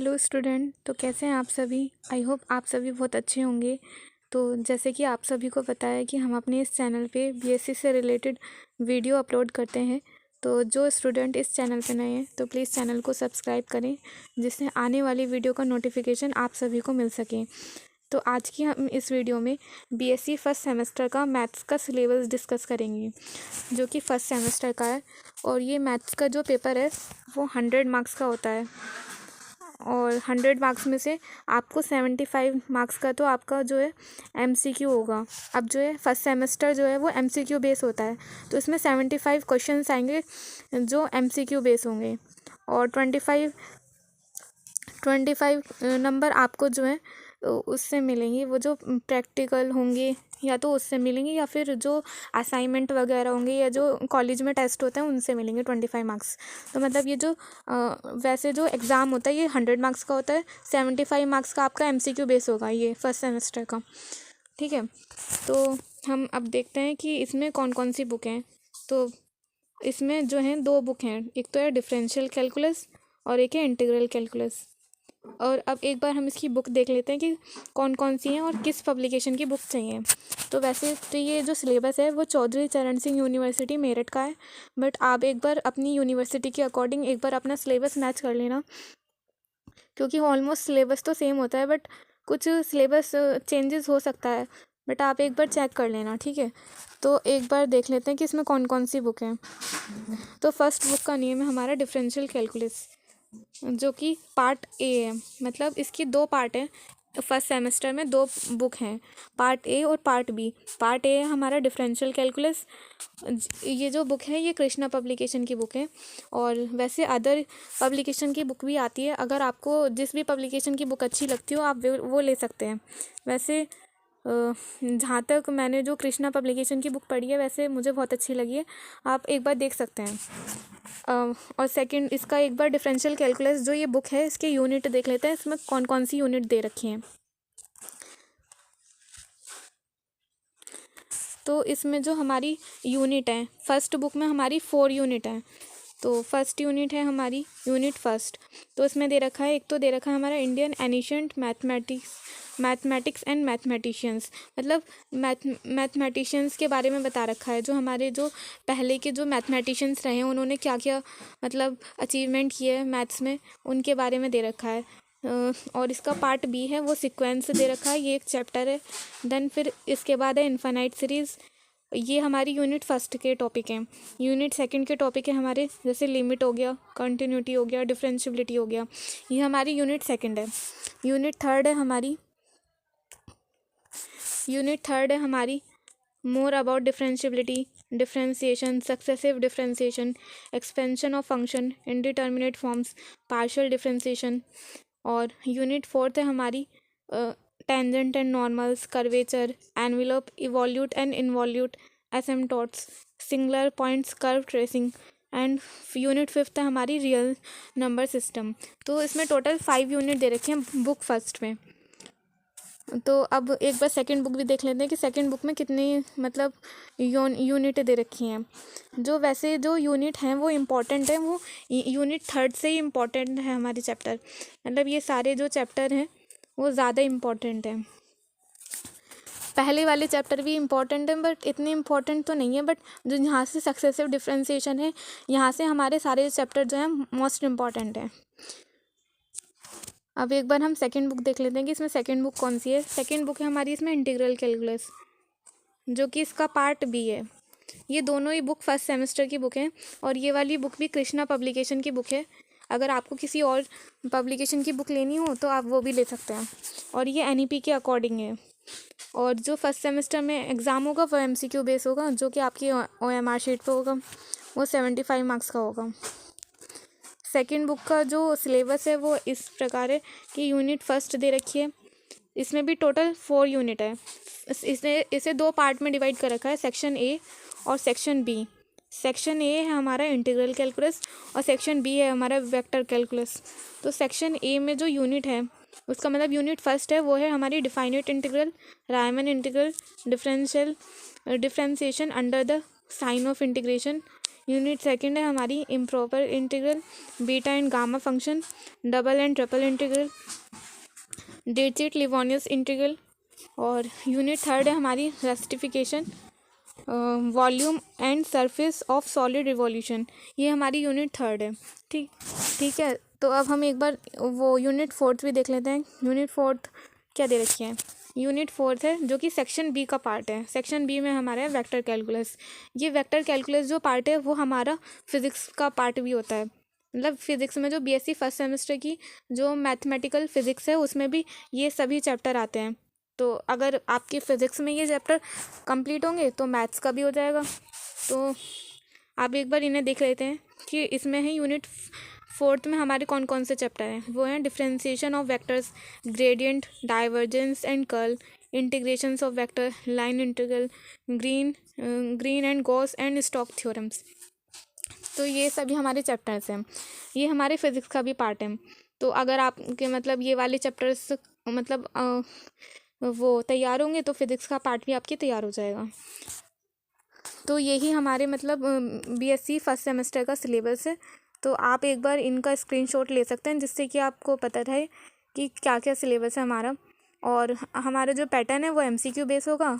Hello student. तो कैसे हैं आप सभी? आई होप आप सभी बहुत अच्छे होंगे। तो जैसे कि आप सभी को पता है कि हम अपने इस चैनल पे बीएससी से रिलेटेड वीडियो अपलोड करते हैं। तो जो स्टूडेंट इस चैनल पे नए हैं तो प्लीज़ चैनल को सब्सक्राइब करें, जिससे आने वाली वीडियो का नोटिफिकेशन आप सभी को मिल सके। तो आज की हम इस वीडियो में बीएससी फर्स्ट सेमेस्टर का मैथ्स का सिलेबस डिस्कस करेंगे, जो कि फर्स्ट सेमेस्टर का है। और ये मैथ्स का जो पेपर है वो 100 मार्क्स का होता है, और 100 मार्क्स में से आपको 75 मार्क्स का तो आपका जो है एमसीक्यू होगा। अब जो है फर्स्ट सेमेस्टर जो है वो एमसीक्यू बेस होता है, तो इसमें 75 क्वेश्चंस आएंगे जो एमसीक्यू बेस होंगे, और 25 नंबर आपको जो है उससे मिलेंगे, वो जो प्रैक्टिकल होंगे या तो उससे मिलेंगे, या फिर जो असाइनमेंट वगैरह होंगे या जो कॉलेज में टेस्ट होते हैं उनसे मिलेंगे 25 मार्क्स। तो मतलब ये जो वैसे जो एग्ज़ाम होता है ये 100 मार्क्स का होता है, 75 मार्क्स का आपका एमसीक्यू बेस होगा ये फर्स्ट सेमेस्टर का। ठीक है, तो हम अब देखते हैं कि इसमें कौन कौन सी बुक हैं। तो इसमें जो हैं 2 बुक हैं, एक तो है डिफरेंशियल कैलकुलस और एक है इंटीग्रल कैलकुलस। और अब एक बार हम इसकी बुक देख लेते हैं कि कौन कौन सी हैं और किस पब्लिकेशन की बुक चाहिए। तो वैसे तो ये जो सिलेबस है वो चौधरी चरण सिंह यूनिवर्सिटी मेरठ का है, बट आप एक बार अपनी यूनिवर्सिटी के अकॉर्डिंग एक बार अपना सिलेबस मैच कर लेना, क्योंकि ऑलमोस्ट सिलेबस तो सेम होता है, बट कुछ सिलेबस चेंजेस हो सकता है, बट आप एक बार चेक कर लेना। ठीक है, तो एक बार देख लेते हैं कि इसमें कौन कौन सी बुक हैं। तो फर्स्ट बुक का नेम है हमारा डिफरेंशियल कैलकुलस, जो कि पार्ट ए है। मतलब इसकी 2 पार्ट हैं, फर्स्ट सेमेस्टर में 2 बुक हैं, पार्ट ए और पार्ट बी। पार्ट ए है हमारा डिफरेंशियल कैलकुलस। ये जो बुक है ये कृष्णा पब्लिकेशन की बुक है, और वैसे अदर पब्लिकेशन की बुक भी आती है। अगर आपको जिस भी पब्लिकेशन की बुक अच्छी लगती हो आप वो ले सकते हैं। वैसे जहाँ तक मैंने जो कृष्णा पब्लिकेशन की बुक पढ़ी है वैसे मुझे बहुत अच्छी लगी है, आप एक बार देख सकते हैं। और सेकंड इसका एक बार डिफरेंशियल कैलकुलस जो ये बुक है इसके यूनिट देख लेते हैं, इसमें कौन कौन सी यूनिट दे रखी हैं। तो इसमें जो हमारी यूनिट है फर्स्ट बुक में हमारी 4 यूनिट हैं। तो फर्स्ट यूनिट है हमारी यूनिट फर्स्ट, तो इसमें दे रखा है, एक तो दे रखा है हमारा Indian ancient mathematics and mathematicians. मतलब मैथमेटिशियंस के बारे में बता रखा है, जो हमारे जो पहले के जो मैथमेटिशियंस रहे हैं उन्होंने क्या क्या मतलब अचीवमेंट किए हैं मैथ्स में, उनके बारे में दे रखा है। और इसका पार्ट बी है वो सीक्वेंस दे रखा है, ये एक चैप्टर है। देन फिर इसके बाद है इन्फाइनाइट सीरीज़, ये हमारी यूनिट फर्स्ट के टॉपिक हैं। यूनिट सेकंड के टॉपिक है हमारे जैसे लिमिट हो गया, कंटिन्यूटी हो गया, डिफरेंशियबिलिटी हो गया, ये हमारी यूनिट सेकंड है। यूनिट थर्ड है हमारी more about differentiability, differentiation, successive differentiation, expansion of function, indeterminate forms, partial differentiation. और यूनिट फोर्थ है हमारी tangent and normals, curvature, envelope, evolute and involute, asymptotes, singular points, curve tracing. And unit fifth है हमारी real number system. तो इसमें total 5 unit दे रखे हैं book first में। तो अब एक बार सेकंड बुक भी देख लेते हैं कि सेकंड बुक में कितनी मतलब यूनिट दे रखी हैं। जो वैसे जो यूनिट हैं वो इम्पॉर्टेंट है, वो यूनिट थर्ड से ही इम्पॉर्टेंट है हमारे चैप्टर। मतलब ये सारे जो चैप्टर हैं वो ज़्यादा इम्पॉर्टेंट हैं। पहले वाले चैप्टर भी इम्पॉर्टेंट हैं बट इतने इम्पॉर्टेंट तो नहीं है, बट जो यहाँ से सक्सेसिव डिफरेंशिएशन है यहाँ से हमारे सारे चैप्टर जो हैं मोस्ट इम्पॉर्टेंट हैं। अब एक बार हम सेकंड बुक देख लेते हैं कि इसमें सेकंड बुक कौन सी है। सेकंड बुक है हमारी इसमें इंटीग्रल कैलकुलस, जो कि इसका पार्ट बी है। ये दोनों ही बुक फर्स्ट सेमेस्टर की बुक हैं, और ये वाली बुक भी कृष्णा पब्लिकेशन की बुक है। अगर आपको किसी और पब्लिकेशन की बुक लेनी हो तो आप वो भी ले सकते हैं, और ये एनईपी के अकॉर्डिंग है। और जो फर्स्ट सेमेस्टर में एग्ज़ाम होगा वो एमसीक्यू बेस होगा, जो कि आपकी ओएमआर शीट पे होगा, वो 75 मार्क्स का होगा। सेकंड बुक का जो सिलेबस है वो इस प्रकार है कि यूनिट फर्स्ट दे रखी है, इसमें भी टोटल 4 यूनिट है। इसे 2 पार्ट में डिवाइड कर रखा है, सेक्शन ए और सेक्शन बी। सेक्शन ए है हमारा इंटीग्रल कैलकुलस और सेक्शन बी है हमारा वेक्टर कैलकुलस। तो सेक्शन ए में जो यूनिट है उसका मतलब यूनिट फर्स्ट है वो है हमारी definite integral, Riemann integral, differentiation under the sign of integration. Unit second है हमारी improper integral, beta and gamma function, double and triple integral, Dirichlet लिवोनियस इंटीग्रल। और यूनिट थर्ड है हमारी rectification, volume and surface of solid revolution. ये हमारी unit third है। ठीक ठीक है, तो अब हम एक बार वो यूनिट फोर्थ भी देख लेते हैं। यूनिट फोर्थ क्या दे रखी है? यूनिट फोर्थ है जो कि सेक्शन बी का पार्ट है। सेक्शन बी में हमारा है वेक्टर कैलकुलस। ये वेक्टर कैलकुलस जो पार्ट है वो हमारा फिज़िक्स का पार्ट भी होता है। मतलब फिज़िक्स में जो बीएससी फर्स्ट सेमेस्टर की जो मैथमेटिकल फिज़िक्स है उसमें भी ये सभी चैप्टर आते हैं। तो अगर आपके फिज़िक्स में ये चैप्टर कंप्लीट होंगे तो मैथ्स का भी हो जाएगा। तो आप एक बार इन्हें देख लेते हैं कि इसमें है यूनिट फोर्थ में हमारे कौन कौन से चैप्टर हैं। वो हैं differentiation of vectors, gradient, divergence and curl, integrations of vector, line integral, green and Gauss and Stokes theorems. तो ये सभी हमारे चैप्टर्स हैं। ये हमारे फिज़िक्स का भी पार्ट है। तो अगर आपके मतलब ये वाले चैप्टर्स मतलब वो तैयार होंगे तो फिज़िक्स का पार्ट भी आपके तैयार हो जाएगा। तो यही हमारे मतलब बीएससी फर्स्ट सेमेस्टर का सिलेबस है। तो आप एक बार इनका स्क्रीनशॉट ले सकते हैं जिससे कि आपको पता रहे कि क्या क्या सिलेबस है हमारा। और हमारा जो पैटर्न है वो एमसीक्यू बेस होगा।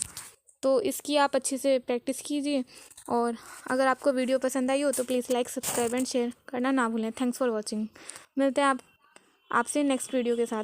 तो इसकी आप अच्छे से प्रैक्टिस कीजिए। और अगर आपको वीडियो पसंद आई हो तो please like, subscribe and share करना ना भूलें। Thanks for watching. मिलते हैं आपसे नेक्स्ट वीडियो के साथ।